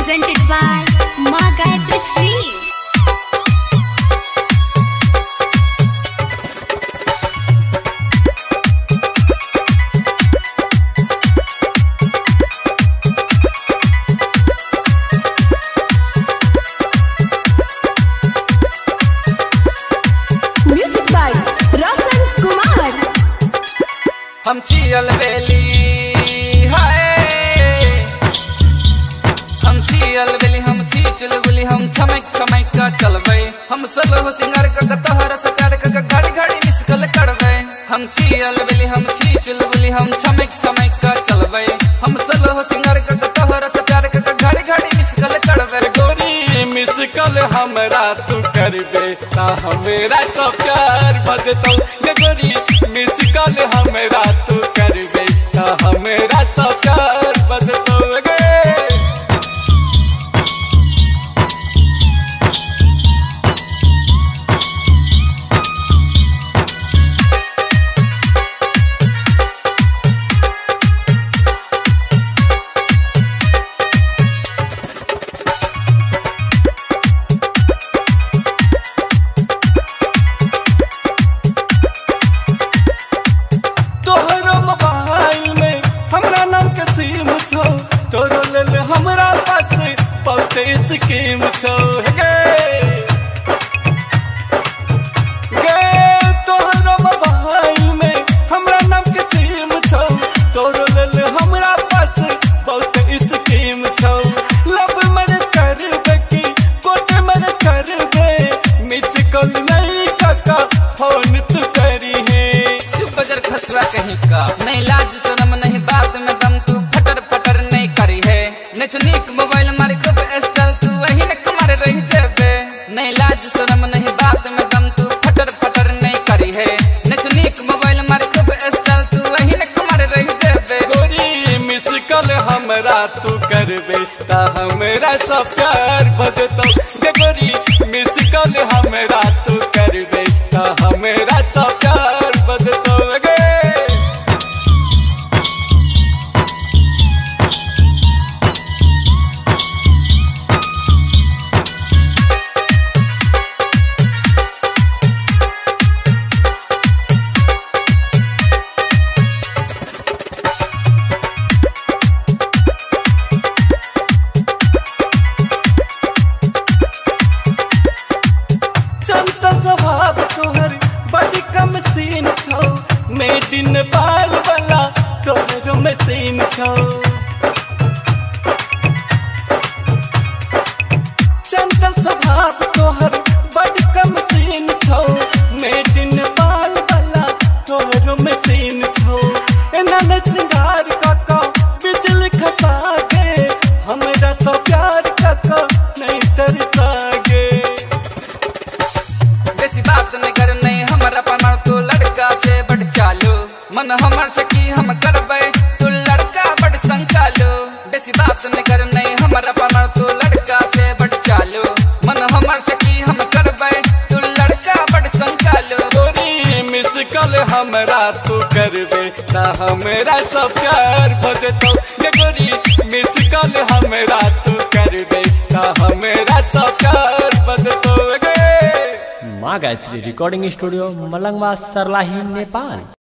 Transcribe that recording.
presented by Ma Gayatri Sweet. Music by Roshan Kumar. हम चियल बेली हम चीचल बोली हम छमक छमक का चलबे हम सब हो सिंगार का तोहर सकार का घड़ी घड़ी मिस कल करबे हम चियल बेली हम चीचल बोली हम छमक छमक का चलबे हम सब हो सिंगार का तोहर सकार का घड़ी घड़ी मिस कल करबे गोरी मिस कल हमरा तू करबे ता हमरा तो प्यार बजतो गोरी मिस कल हमरा तू करबे ता हमरा तो प्यार बजतो गे तोरो ले हमरा पास बहुते स्कीम छो गे तोहरो मोबाइल में हमरा नाम के सिम छो तोरो ले हमरा पास बहुते स्कीम छो लब मैनेज करबे की कोट मैनेज करबे मिस कॉल नहीं काका फोन तू करी है चुप बजर खसवा कहीं का नहीं लाज शर्म नहीं बात में दम तू फटर फटर नहीं करी है नचनीक मोबाइल मारे खूब स्टाइल तू वही न कमारे रही जेबे नहीं लाज शर्म नहीं बात में दम तू फटर फटर नहीं करी है नचनीक मोबाइल मारे खूब स्टाइल तू वही न कमारे रही जेबे गोरी मिस कल हमरा तू करबे ता हमरा सब प्यार बजतो गे गोरी मिस कल हमरा तू करबे ता हमरा सब प्यार बजतो गे स्वभाव तोहर बड़ी कम सीन छो मेड इन बाल वाला तोहर मशीन छो चंचल स्वभाव तोहर बड़ी कम सीन छो मेड इन बाल वाला तोहर मशीन छो एना न सिंगार काका बिजली खसा गे हमरा तो प्यार काका नहीं तरसा गे बेसी बात नहीं कर नहीं हमारा पमार तू लड़का छे बड़ चालू मन हमर से की हम करबे तू लड़का बड़ संकालो बेसी बात नहीं कर नहीं हमारा पमार तू लड़का छे बड़ चालू मन हमर से की हम करबे तू लड़का बड़ संकालो गोरी मिस कल हमरा तू करबे ता हमरा सब प्यार बजतो गे गोरी मिस कल हमरा तू करबे ता हमरा सब प्यार बजतो गे माँ गायत्री रिकॉर्डिंग स्टूडियो मलंगवा सरलाही नेपाल।